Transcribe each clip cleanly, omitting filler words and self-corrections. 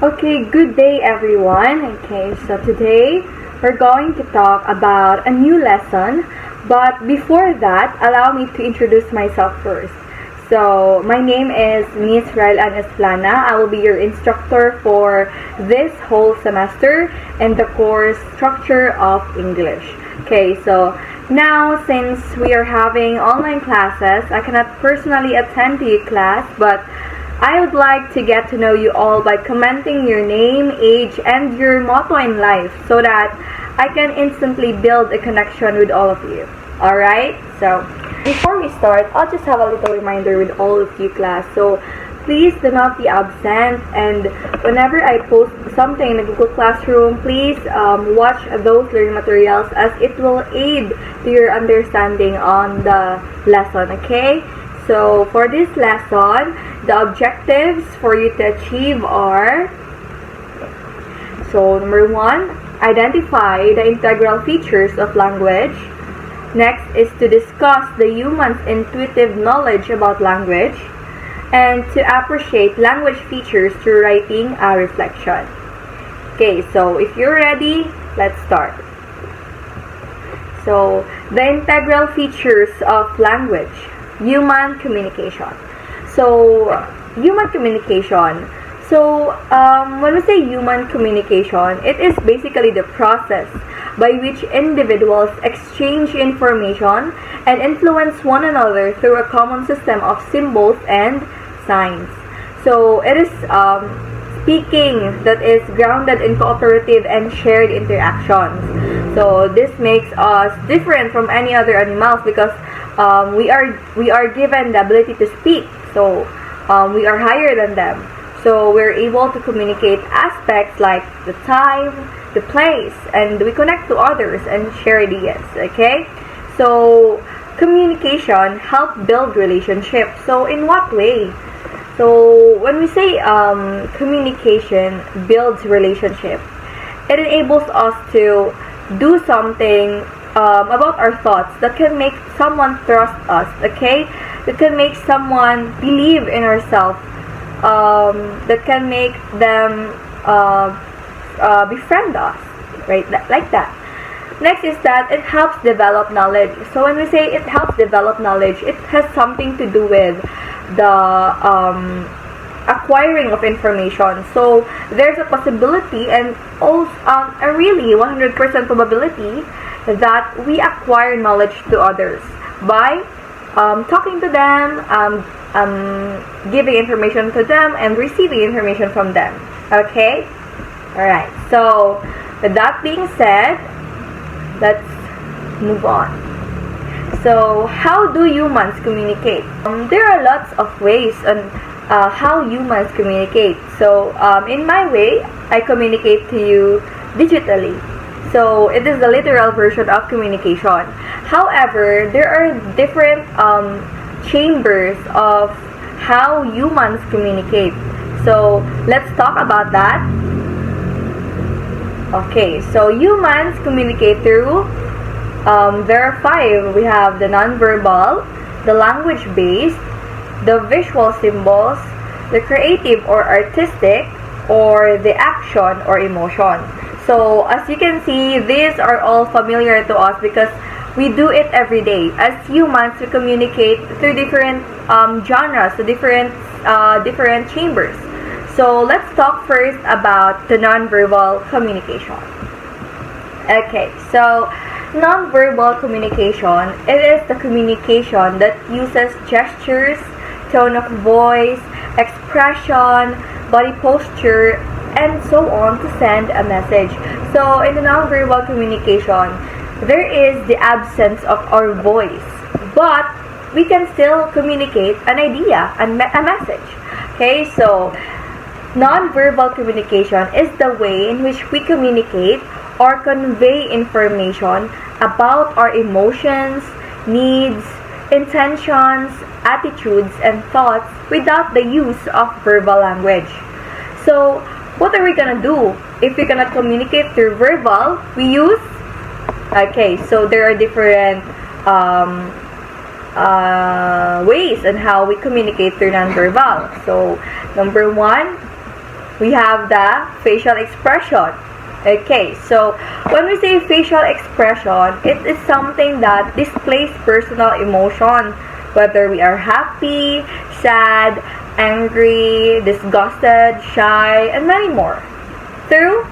Okay, good day everyone. Okay, so today we're going to talk about a new lesson, but before that, allow me to introduce myself first. So, my name is Miss Rylan Esplana. I will be your instructor for this whole semester in the course Structure of English. Okay, so now since we are having online classes, I cannot personally attend to your class, but I would like to get to know you all by commenting your name, age, and your motto in life so that I can instantly build a connection with all of you. Alright? So, before we start, I'll just have a little reminder with all of you class. So, please do not be absent, and whenever I post something in the Google Classroom, please watch those learning materials as it will aid to your understanding on the lesson, okay? So, for this lesson, the objectives for you to achieve are, so number 1, identify the integral features of language. Next is to discuss the human's intuitive knowledge about language and to appreciate language features through writing a reflection. Okay, so if you're ready, let's start. So, the integral features of language. Human communication. So, human communication. So, when we say human communication, it is basically the process by which individuals exchange information and influence one another through a common system of symbols and signs. So, it is speaking that is grounded in cooperative and shared interactions. So, this makes us different from any other animals because we are given the ability to speak. So, we are higher than them. So, we're able to communicate aspects like the time, the place, and we connect to others and share ideas, okay? So, communication helps build relationships. So, in what way? So, when we say communication builds relationship, it enables us to do something about our thoughts that can make someone trust us, okay? That can make someone believe in ourselves. That can make them befriend us, right? Like that. Next is that it helps develop knowledge. So when we say it helps develop knowledge, it has something to do with the acquiring of information. So there's a possibility and also a really 100% probability that we acquire knowledge to others by talking to them, giving information to them, and receiving information from them. Okay? Alright, so with that being said, let's move on. So, how do humans communicate? There are lots of ways on how humans communicate. So, in my way, I communicate to you digitally. So, it is the literal version of communication. However, there are different chambers of how humans communicate. So, let's talk about that. Okay, so humans communicate through, there are 5. We have the nonverbal, the language-based, the visual symbols, the creative or artistic, or the action or emotion. So, as you can see, these are all familiar to us because we do it every day. As humans, we communicate through different genres, so different chambers. So, let's talk first about the nonverbal communication. Okay, so nonverbal communication, it is the communication that uses gestures, tone of voice, expression, body posture, and so on to send a message. So, in the nonverbal communication, there is the absence of our voice, but we can still communicate an idea and a message. Okay, so nonverbal communication is the way in which we communicate or convey information about our emotions, needs, intentions, attitudes, and thoughts without the use of verbal language. So, what are we gonna do? If we're gonna communicate through verbal, we use, okay, so there are different ways on how we communicate through nonverbal. So, number 1, we have the facial expression. Okay, so when we say facial expression, it is something that displays personal emotion, whether we are happy, sad, angry, disgusted, shy, and many more, through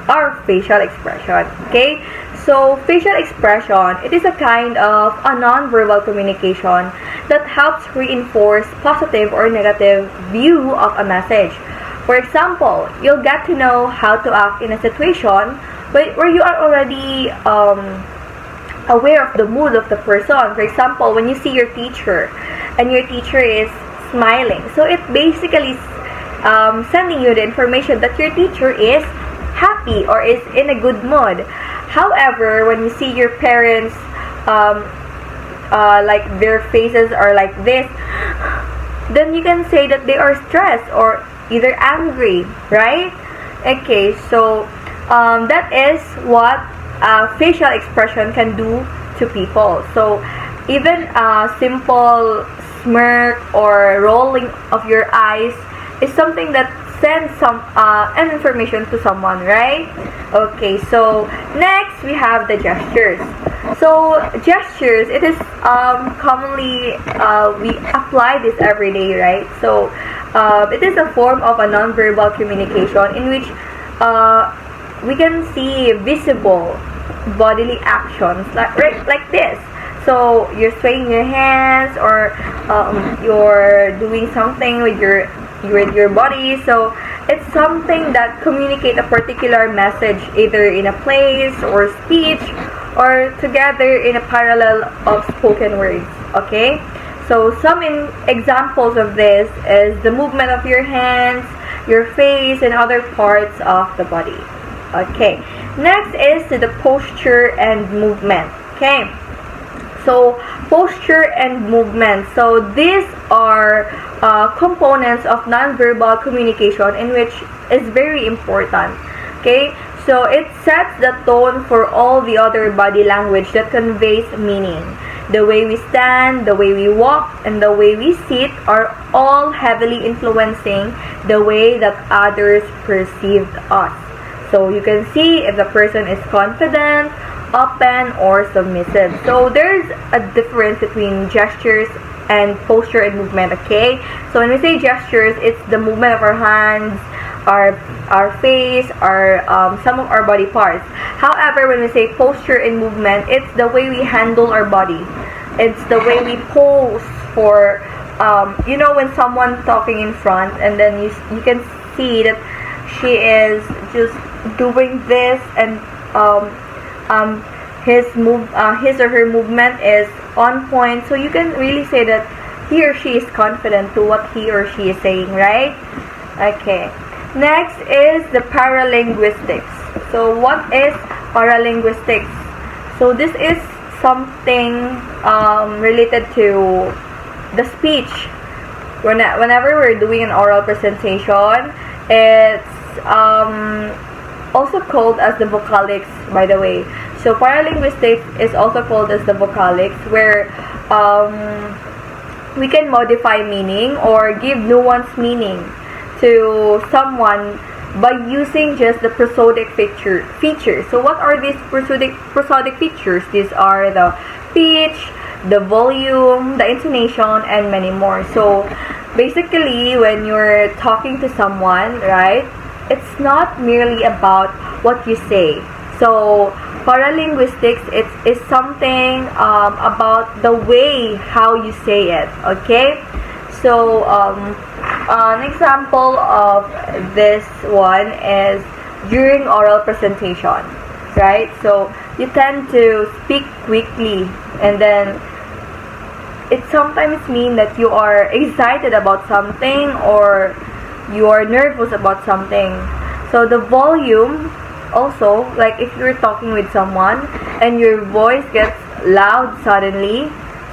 our facial expression. Okay, so facial expression, it is a kind of a non-verbal communication that helps reinforce positive or negative view of a message. For example, you'll get to know how to act in a situation where you are already aware of the mood of the person. For example, when you see your teacher and your teacher is smiling, so it basically sending you the information that your teacher is happy or is in a good mood. However, when you see your parents like their faces are like this, then you can say that they are stressed or either angry, right? Okay, so that is what facial expression can do to people. So even a simple smirk or rolling of your eyes is something that sends some an information to someone, right? Okay, so next we have the gestures. So gestures, it is commonly we apply this every day, right? So it is a form of a non-verbal communication in which we can see visible bodily actions like this. So you're swaying your hands or you're doing something with your body. So it's something that communicate a particular message either in a place or speech or together in a parallel of spoken words. Okay, so some examples of this is the movement of your hands, your face, and other parts of the body. Okay, next is the posture and movement. Okay, so posture and movement, so these are components of nonverbal communication in which is very important. Okay, so it sets the tone for all the other body language that conveys meaning. The way we stand, the way we walk, and the way we sit are all heavily influencing the way that others perceive us. So you can see if the person is confident, open, or submissive. So there's a difference between gestures and posture and movement. Okay, so when we say gestures, it's the movement of our hands, our face, our some of our body parts. However, when we say posture and movement, it's the way we handle our body. It's the way we pose for you know, when someone talking in front and then you can see that she is just doing this and his or her movement is on point, so you can really say that he or she is confident to what he or she is saying, right? Okay, next is the paralinguistics. So what is paralinguistics? So this is something related to the speech. Whenever we're doing an oral presentation, it's also called as the vocalics, by the way. So paralinguistics is also called as the vocalics, where we can modify meaning or give nuanced meaning to someone by using just the prosodic features. So what are these prosodic features? These are the pitch, the volume, the intonation, and many more. So basically, when you're talking to someone, right, it's not merely about what you say. So paralinguistics is something about the way how you say it. Okay, so an example of this one is during oral presentation, right? So you tend to speak quickly, and then it sometimes means that you are excited about something or you are nervous about something. So the volume also, like if you're talking with someone and your voice gets loud suddenly,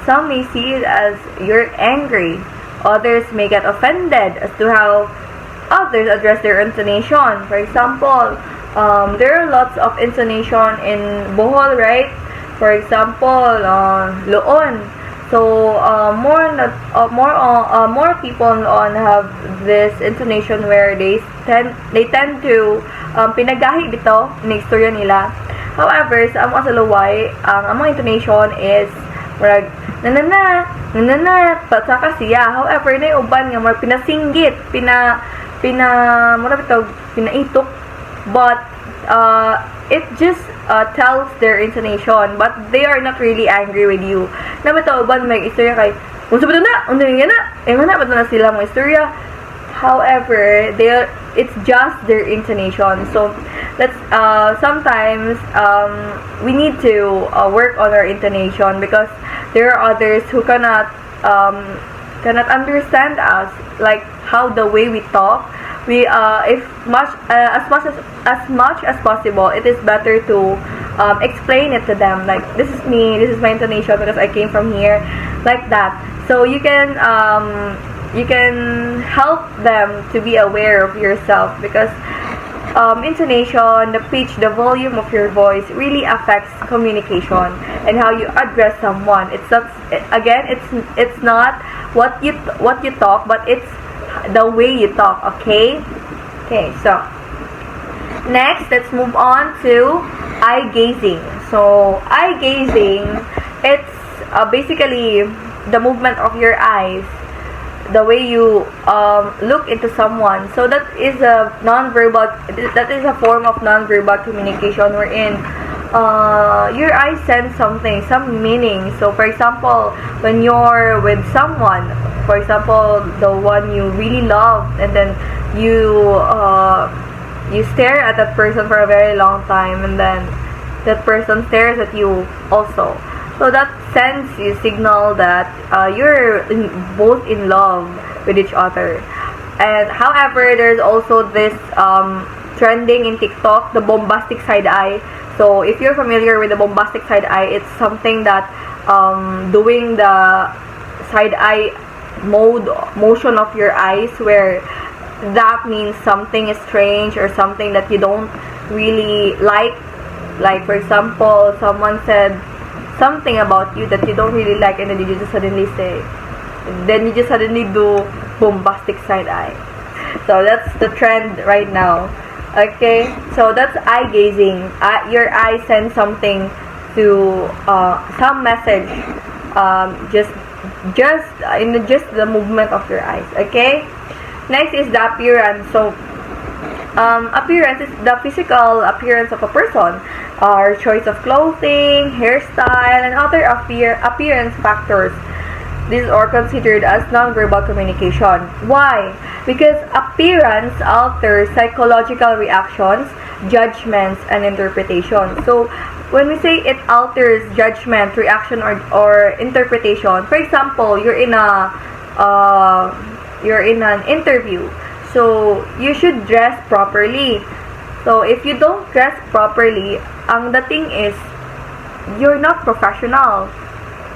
some may see it as you're angry. Others may get offended as to how others address their intonation. For example, there are lots of intonation in Bohol, right? For example, loon. So more people on have this intonation where they tend to pinagahi bitaw ng istorya nila. However, sa amo sa luway, ang among intonation is murag nanana patsaka siya. However, na uban nga murag pinasinggit, murag bitaw pinaitok, but it just tells their intonation, but they are not really angry with you. Na bitaw uban may istorya kay unsa ba na? Unsa nga na? Nga na ba na sila mo istorya? However, it's just their intonation. So that's sometimes we need to work on our intonation, because there are others who cannot understand us, like how the way we talk. We if much as much as possible, it is better to explain it to them, like this is me, this is my intonation because I came from here, like that. So you can help them to be aware of yourself, because intonation, the pitch, the volume of your voice really affects communication and how you address someone. It's not, again, it's not what you talk, but it's the way you talk. Okay, so next, let's move on to eye gazing. So eye gazing, it's basically the movement of your eyes, the way you look into someone. So that is a form of non-verbal communication, wherein your eyes send something, some meaning. So for example, when you're with someone, for example, the one you really love, and then you stare at that person for a very long time, and then that person stares at you also. So that sends you signal that you're both in love with each other. And however, there's also this trending in TikTok, the bombastic side eye. So if you're familiar with the bombastic side eye, it's something that doing the side eye motion of your eyes, where that means something is strange or something that you don't really like. Like for example, someone said something about you that you don't really like, and then you just suddenly do bombastic side eye. So that's the trend right now. Okay, so that's eye gazing. Your eye sends something to some message, just the movement of your eyes. Okay, next is the appearance. So appearance is the physical appearance of a person, our choice of clothing, hairstyle, and other appearance factors. These are considered as nonverbal communication. Why? Because appearance alters psychological reactions, judgments, and interpretation. So when we say it alters judgment, reaction, or interpretation, for example, you're in an interview, so you should dress properly. So if you don't dress properly, ang dating is you're not professional.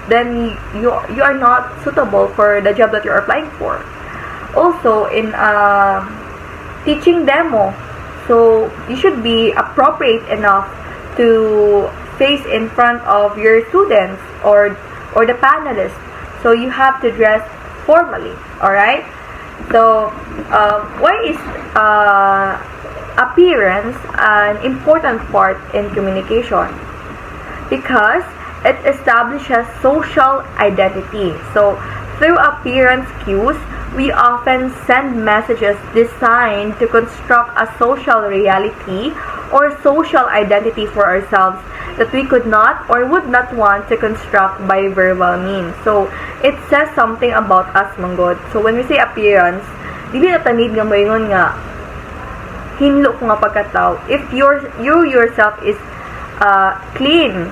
Then you are not suitable for the job that you're applying for. Also, in a teaching demo, so you should be appropriate enough to face in front of your students or the panelists. So you have to dress formally. All right. So why is appearance an important part in communication? Because it establishes social identity. So through appearance cues, we often send messages designed to construct a social reality or social identity for ourselves that we could not or would not want to construct by verbal means. So it says something about us, manggod. So when we say appearance, dili na tanid nga moingon nga hinlo ko nga pagkatao. If you yourself is clean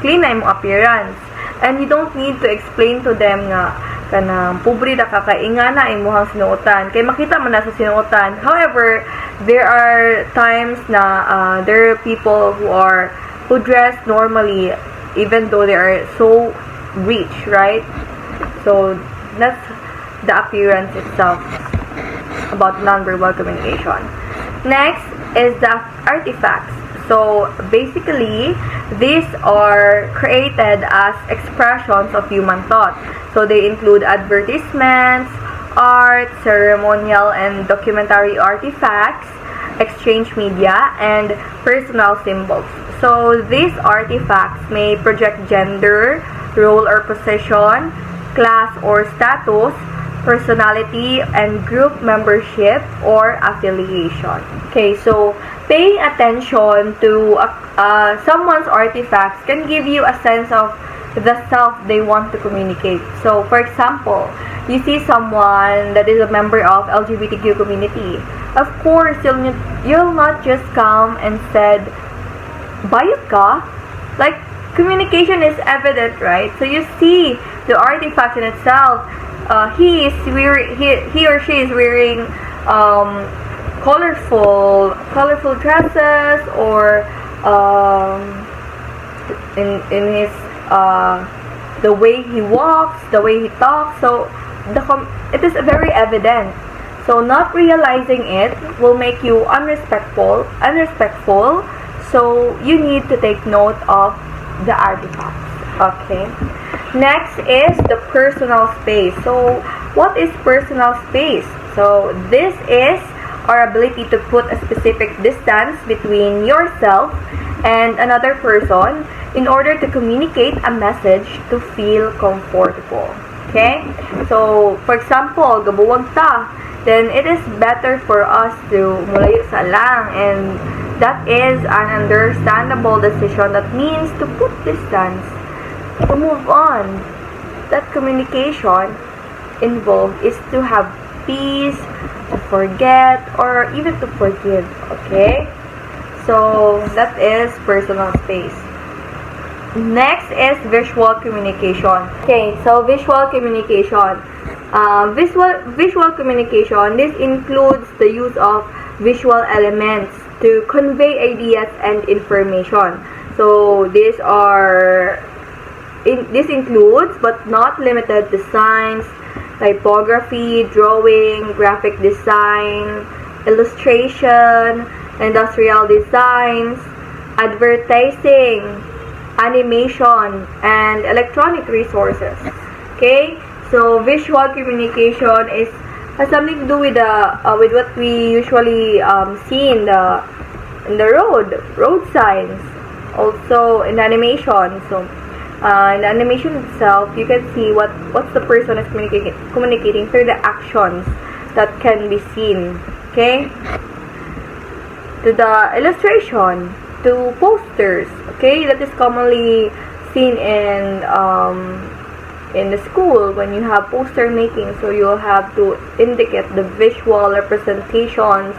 na imong appearance, and you don't need to explain to them nga kanang pobre da kakaingana imong sinuotan kay makita man na sa sinuotan. However, there are times na there are people who dress normally even though they are so rich, right? So that's the appearance itself about nonverbal communication. Next is the artifacts. So basically, these are created as expressions of human thought. So they include advertisements, art, ceremonial and documentary artifacts, exchange media, and personal symbols. So these artifacts may project gender, role or position, class or status, personality, and group membership or affiliation. Okay, so paying attention to someone's artifacts can give you a sense of the self they want to communicate. So, for example, you see someone that is a member of LGBTQ community. Of course, you'll not just come and said, "Bayot ka?" Like, communication is evident, right? So you see the artifact in itself. He or she is wearing colorful dresses, or in his the way he walks, the way he talks. So it is very evident. So not realizing it will make you unrespectful. So you need to take note of the artifacts. Okay. Next is the personal space. So what is personal space? So this is our ability to put a specific distance between yourself and another person in order to communicate a message to feel comfortable. Okay? So, for example, gabuwag ta, then it is better for us to mulayo sa lang, and that is an understandable decision. That means to put distance, to move on. That communication involved is to have peace, to forget, or even to forgive. Okay? So, that is personal space. Next is visual communication. Okay, so visual communication. Visual communication, this includes the use of visual elements to convey ideas and information. So this includes but not limited to signs, typography, drawing, graphic design, illustration, industrial designs, advertising, animation, and electronic resources. Okay, so visual communication has something to do with what we usually see in the road signs, also in animation. So in the animation itself, you can see what's the person is communicating through the actions that can be seen. Okay, to the illustration, to posters. Okay, that is commonly seen in the school when you have poster making. So you'll have to indicate the visual representations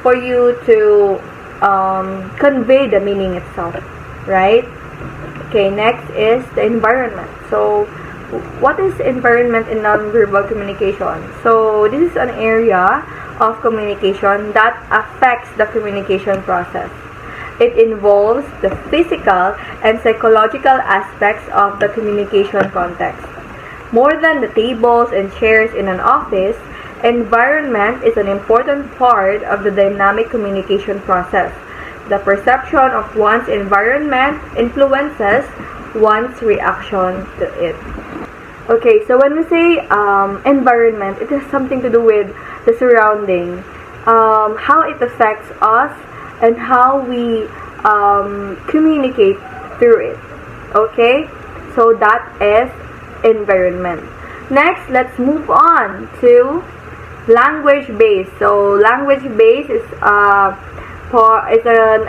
for you to convey the meaning itself, right? Okay, next is the environment. So what is environment in nonverbal communication? So this is an area of communication that affects the communication process. It involves the physical and psychological aspects of the communication context. More than the tables and chairs in an office, environment is an important part of the dynamic communication process. The perception of one's environment influences one's reaction to it. Okay, so when we say environment, it has something to do with the surrounding, how it affects us, and how we communicate through it. Okay, so that is environment. Next, let's move on to language base. So language base is an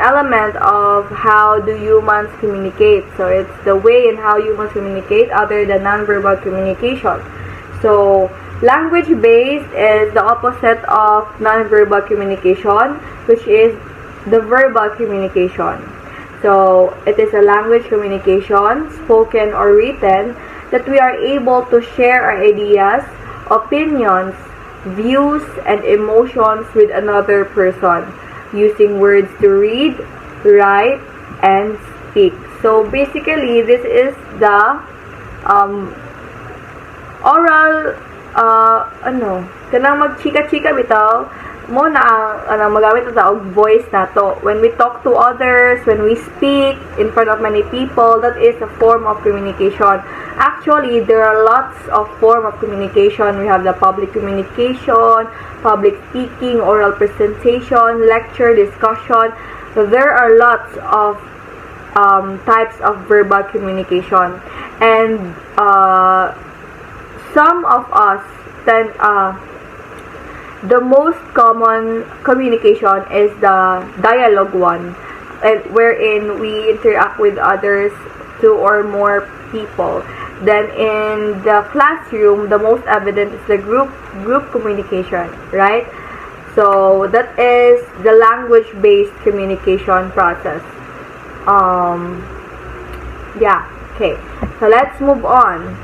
element of how do humans communicate. So it's the way in how humans communicate other than nonverbal communication. So language based is the opposite of nonverbal communication, which is the verbal communication. So it is a language communication, spoken or written, that we are able to share our ideas, opinions, views, and emotions with another person using words to read, write, and speak. So basically, this is the oral kanang magchika-chika bitaw, mo na magamit na og voice nato. When we talk to others, when we speak in front of many people, that is a form of communication. Actually, there are lots of form of communication. We have the public communication, public speaking, oral presentation, lecture, discussion. So there are lots of types of verbal communication, and some of us tend the most common communication is the dialogue one, wherein we interact with others, two or more people. Then in the classroom, the most evident is the group communication, right? So that is the language-based communication process. Yeah, okay. So let's move on.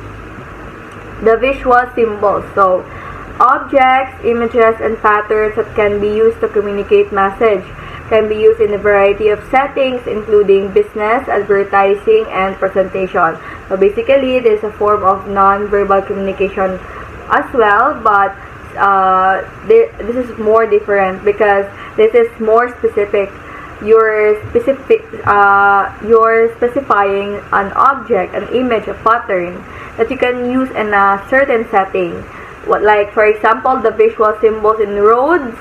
The visual symbols. So objects, images, and patterns that can be used to communicate message can be used in a variety of settings, including business, advertising, and presentation. So basically, it is a form of non-verbal communication as well, but this is more different because this is more specific. You're specifying an object, an image, a pattern that you can use in a certain setting. Like for example, the visual symbols in roads,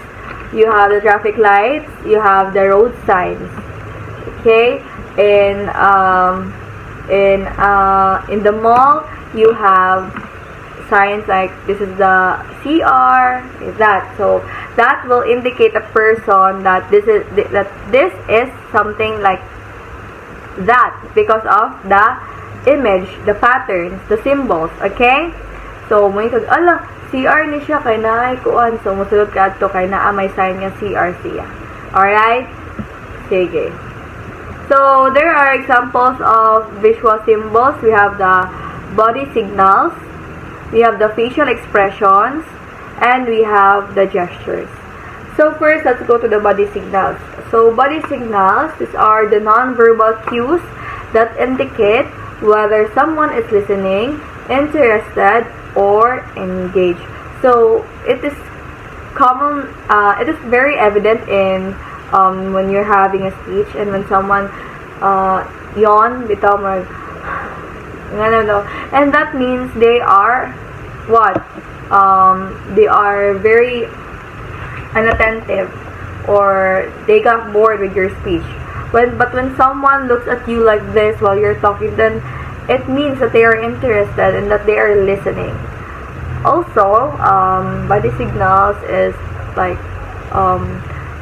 you have the traffic lights, you have the road signs. Okay, in the mall, you have signs like this is the CR, that. So that will indicate a person that this is something like that because of the image, the patterns, the symbols. Okay. So, mo itong, ala, CR ni siya, kay naay kuan. So, musulod ka ato, kay naa may sign nga CR siya. Alright? Sige. So, there are examples of visual symbols. We have the body signals, we have the facial expressions, and we have the gestures. So, first, let's go to the body signals. So, body signals, these are the non-verbal cues that indicate whether someone is listening, interested, or engaged. So it is common. It is very evident in when you're having a speech and when someone yawn, bitaw mag, and that means they are what? They are very unattentive, or they got bored with your speech. But when someone looks at you like this while you're talking, then it means that they are interested and that they are listening. Also, body signals is like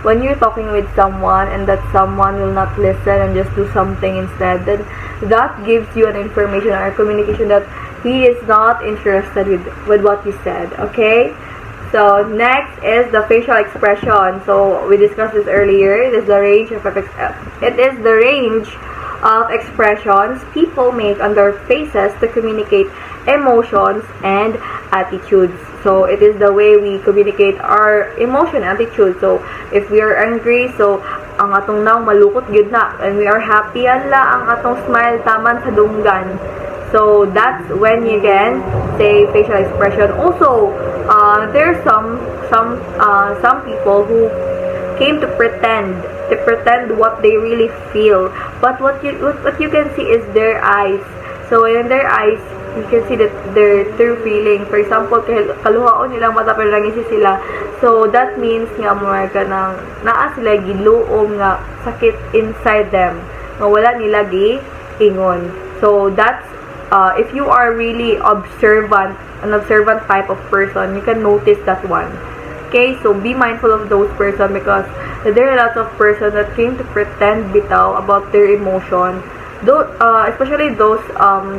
when you're talking with someone and that someone will not listen and just do something instead, then that gives you an information or communication that he is not interested with what you said. Okay. So next is the facial expression. So we discussed this earlier. It is the range of expressions people make on their faces to communicate emotions and attitudes. So it is the way we communicate our emotion and attitude. So if we are angry, so ang atong naw malukot gyud na, and we are happy ala ang atong smile taman sa dunggan. So that's when you can say facial expression. Also, there are some people who came to pretend what they really feel, but what you can see is their eyes. So in their eyes, you can see that their true feeling. For example, kaluhaon nilang mata pero nangisi sila. So that means nga mga kanang naa sila giluom nga sakit inside them. Nga wala nila giingon. So that's if you are really an observant type of person, you can notice that one. Okay, so be mindful of those person because there are lots of persons that came to pretend bitaw about their emotion. Especially those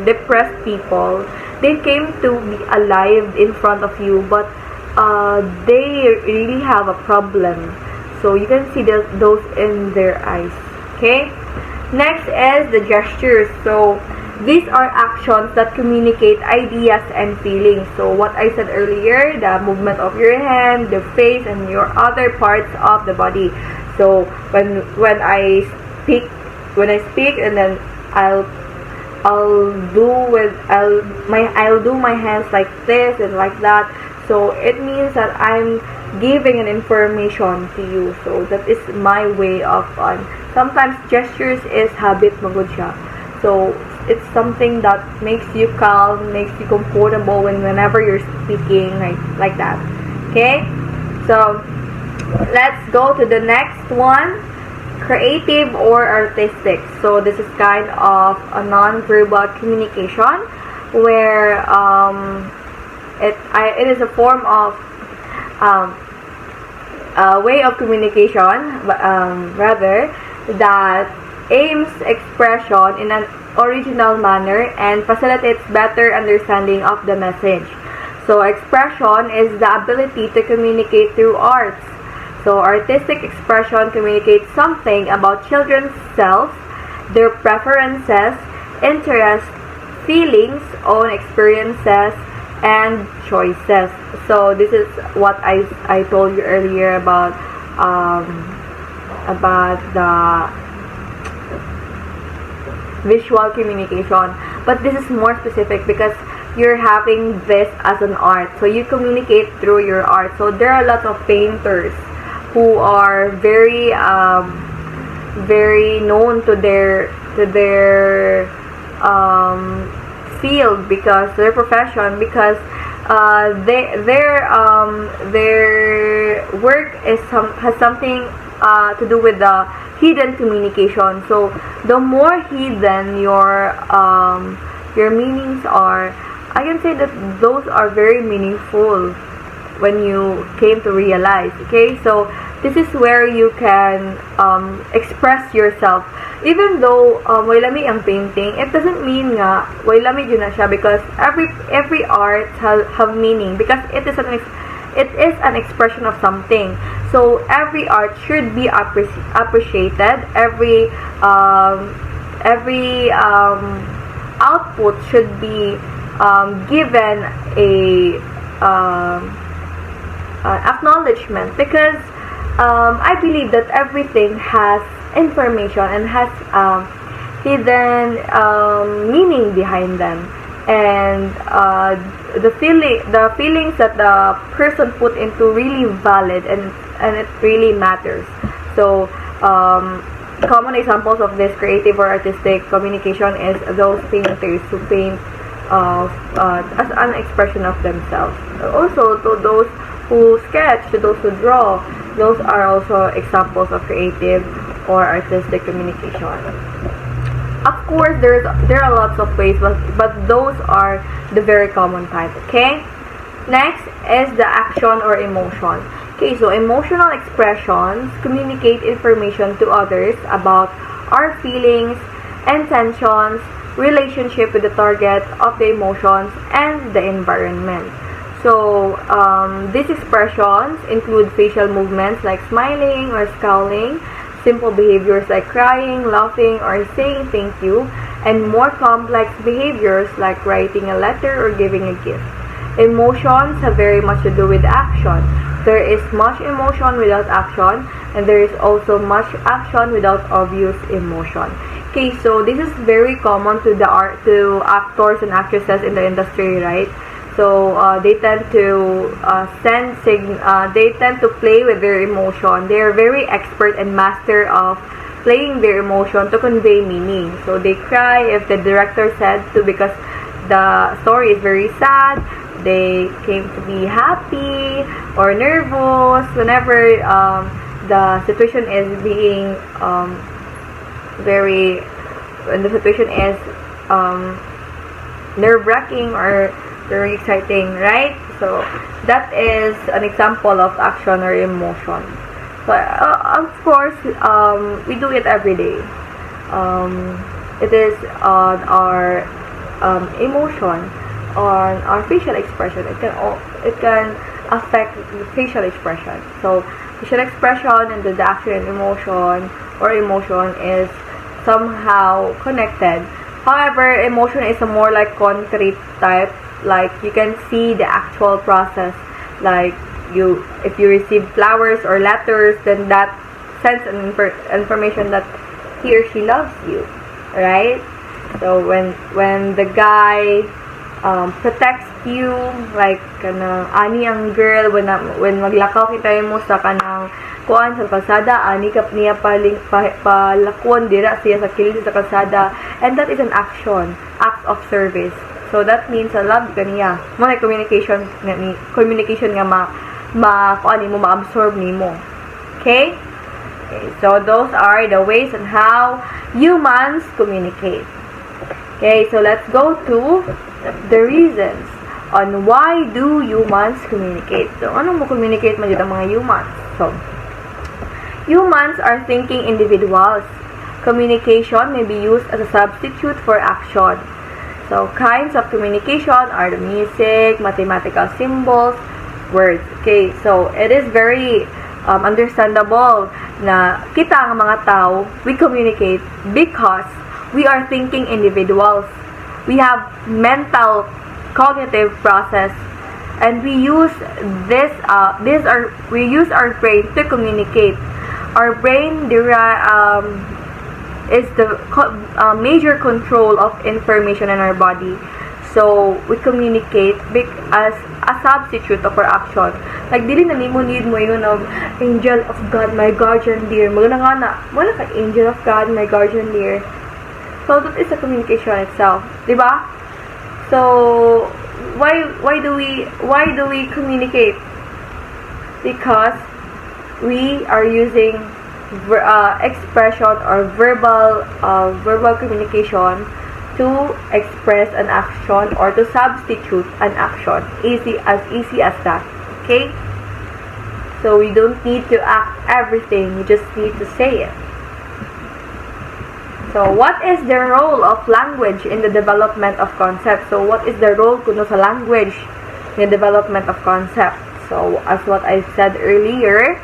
depressed people, they came to be alive in front of you, but they really have a problem. So you can see those in their eyes. Okay. Next is the gestures. So these are actions that communicate ideas and feelings. So what I said earlier, the movement of your hand, the face, and your other parts of the body. So when I speak, and then I'll do my hands like this and like that. So it means that I'm giving an information to you. So that is my way of sometimes gestures is habit magud siya. So it's something that makes you calm, makes you comfortable whenever you're speaking like that. Okay? So let's go to the next one. Creative or artistic. So this is kind of a non-verbal communication where it is a form of a way of communication rather that aims expression in an original manner and facilitates better understanding of the message. So expression is the ability to communicate through arts. So artistic expression communicates something about children's selves, their preferences, interests, feelings, own experiences, and choices. So this is what I told you earlier about the visual communication. But this is more specific because you're having this as an art. So you communicate through your art. So there are lots of painters who are very known to their field, because their profession, because their work has something to do with the hidden communication. So the more hidden your meanings are, I can say that those are very meaningful when you came to realize. Okay, so this is where you can express yourself. Even though way lami ang painting, it doesn't mean nga way lami yun na siya, because every art have meaning, because it is an expression of something. So every art should be appreciated. Every output should be given a acknowledgement, because I believe that everything has information and has hidden meaning behind them, and the feelings that the person put into really valid, and it really matters. So common examples of this creative or artistic communication is those painters who paint as an expression of themselves. Also, to those who sketch, to those who draw, those are also examples of creative or artistic communication. Of course, there are lots of ways, but those are the very common type. Okay. Next is the action or emotion. Okay, so emotional expressions communicate information to others about our feelings, intentions, relationship with the target of the emotions, and the environment. So these expressions include facial movements like smiling or scowling, simple behaviors like crying, laughing, or saying thank you, and more complex behaviors like writing a letter or giving a gift. Emotions have very much to do with action. There is much emotion without action, and there is also much action without obvious emotion. Okay, so this is very common to actors and actresses in the industry, right? So they tend to they tend to play with their emotion. They are very expert and master of playing their emotion to convey meaning. So they cry if the director said to, because the story is very sad. They came to be happy or nervous whenever the situation is being when the situation is nerve-wracking or very exciting, right? So that is an example of action or emotion. So of course, we do it every day. It is on our emotion, on our facial expression. It can affect the facial expression. So facial expression and the action and emotion or emotion is somehow connected. However, emotion is a more like concrete type. Like you can see the actual process. Like if you receive flowers or letters, then that sends an information that he or she loves you, right? So when the guy protects you, like kanang ani ang girl when maglakaw kita mo sa kanang kuan sa kalsada, ani ka niya palakon dira siya sa kilid sa kalsada, and that is an act of service. So that means love ka niya mo, like communication nga kuan mo ma-absorb nimo. Okay, so those are the ways on how humans communicate. Okay, so let's go to the reasons on why do humans communicate. So, anong mo communicate man dito ang mga humans? So, humans are thinking individuals. Communication may be used as a substitute for action. So, kinds of communication are the music, mathematical symbols, words. Okay, so it is very understandable na kita ang mga tao, we communicate because we are thinking individuals. We have mental cognitive process, and we use we use our brain to communicate. Our brain is the major control of information in our body. So we communicate as a substitute of our action. Like dili na nimo need mo yun of angel of God, my guardian dear. Magana nga na, wala ka angel of God, my guardian dear. So that is a communication itself, diba? So why do we communicate? Because we are using expression or verbal communication to express an action or to substitute an action. Easy as that. Okay? So we don't need to act everything, we just need to say it. So, what is the role of language in the development of concepts? So, what is the role kuno sa language in the development of concepts? So, as what I said earlier,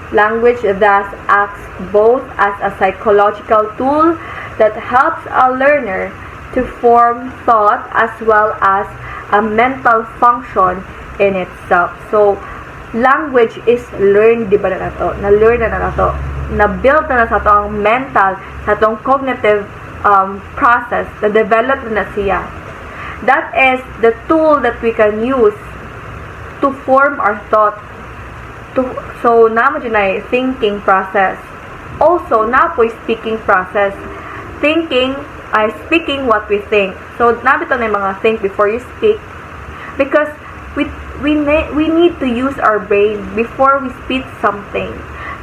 language thus acts both as a psychological tool that helps a learner to form thought as well as a mental function in itself. So, language is learned, di ba na to? Na-learn na to. Na-build na sa itong mental, sa itong cognitive process, na-develop na siya. That is the tool that we can use to form our thought. So, naman dyan ay thinking process. Also, na po speaking process. Thinking ay speaking what we think. So, nabito na yung mga think before you speak. Because we need to use our brain before we speak something.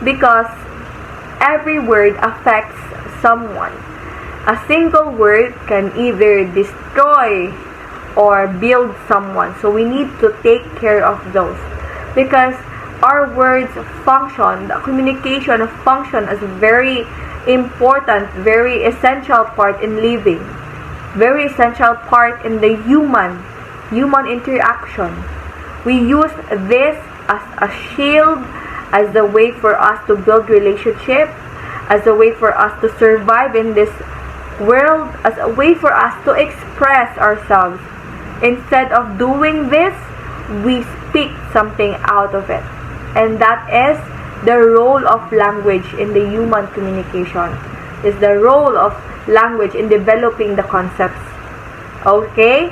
Because every word affects someone. A single word can either destroy or build someone. So we need to take care of those. Because our words function, the communication function as a very important, very essential part in living. Very essential part in the human interaction. We use this as a shield, as a way for us to build relationship, as a way for us to survive in this world, as a way for us to express ourselves. Instead of doing this, we speak something out of it. And that is the role of language in the human communication. Is the role of language in developing the concepts. Okay?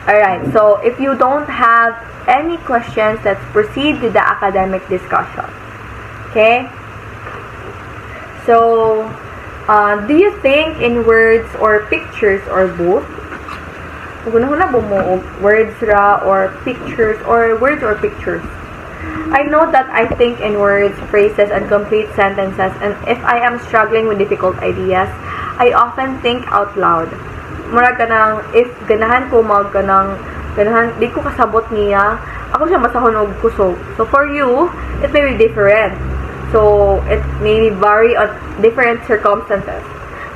Alright, so if you don't have any questions, let's proceed to the academic discussion. Okay? So, do you think in words or pictures or both? Words ra or pictures or words or pictures? I know that I think in words, phrases, and complete sentences, and if I am struggling with difficult ideas, I often think out loud. Murag kanang, if ganahan ko ganahan, di ko kasabot niya, ako siya masahon og kusog. So for you, it may be different. So it may vary on different circumstances.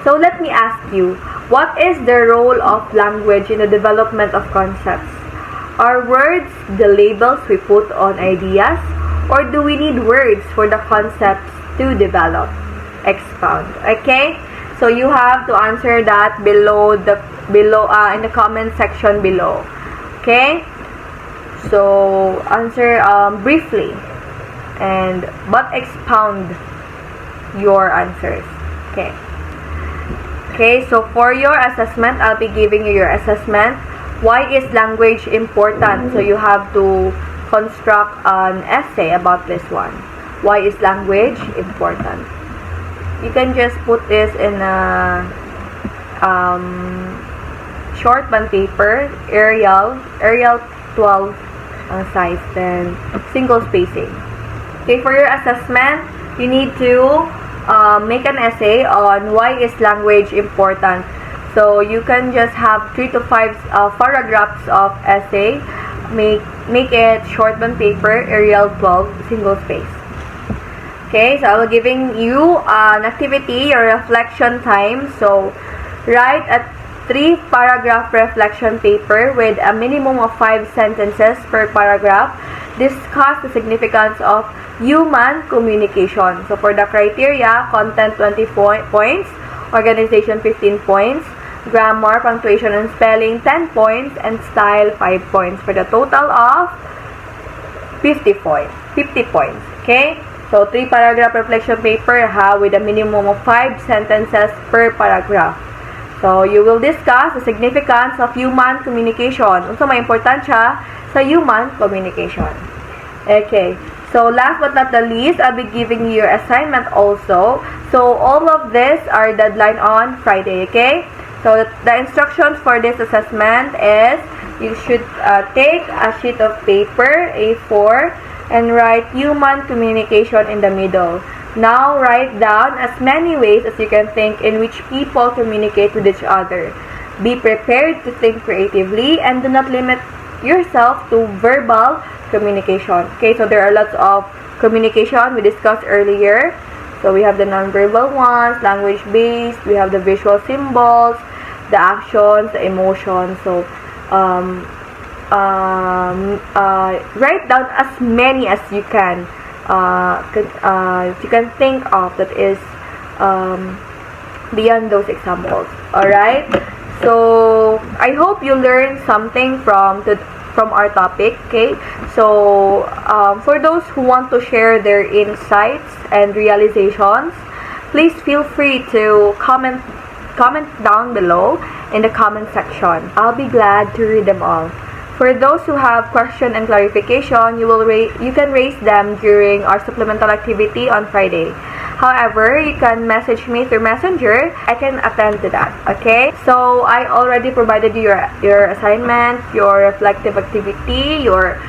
So let me ask you, what is the role of language in the development of concepts? Are words the labels we put on ideas, or do we need words for the concepts to develop? Expound. Okay? So you have to answer that below in the comment section below. Okay? So answer briefly but expound your answers. Okay. Okay, so for your assessment, I'll be giving you your assessment. Why is language important? So you have to construct an essay about this one. Why is language important? You can just put this in a short bond paper, Arial 12 size, then single spacing. Okay, for your assessment, you need to make an essay on why is language important. So you can just have 3 to 5 paragraphs of essay. Make it short bond paper, Arial 12, single space. Okay, so I will giving you an activity or reflection time. So write a 3-paragraph reflection paper with a minimum of 5 sentences per paragraph. Discuss the significance of human communication. So for the criteria, content 20 points, organization 15 points, grammar, punctuation, and spelling 10 points, and style 5 points for the total of 50 points. Okay? So 3-paragraph reflection paper with a minimum of 5 sentences per paragraph. So you will discuss the significance of human communication. Also, may importansya sa human communication. Okay. So last but not the least, I'll be giving you your assignment also. So all of this are deadline on Friday, okay? So the instructions for this assessment is you should take a sheet of paper, A4, and write human communication in the middle. Now write down as many ways as you can think in which people communicate with each other. Be prepared to think creatively and do not limit yourself to verbal communication. Okay, so there are lots of communication we discussed earlier. So we have the nonverbal ones, language-based, we have the visual symbols, the actions, the emotions. So write down as many as you can. You can think of that is beyond those examples. Alright, so I hope you learned something from our topic. Okay, so for those who want to share their insights and realizations, please feel free to comment down below in the comment section. I'll be glad to read them all. For those who have question and clarification, you can raise them during our supplemental activity on Friday. However, you can message me through Messenger. I can attend to that. Okay? So I already provided you your assignment, your reflective activity, your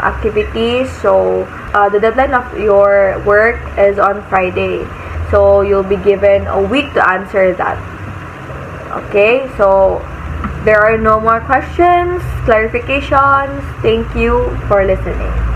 activities. So the deadline of your work is on Friday. So you'll be given a week to answer that. Okay? So there are no more questions, clarifications. Thank you for listening.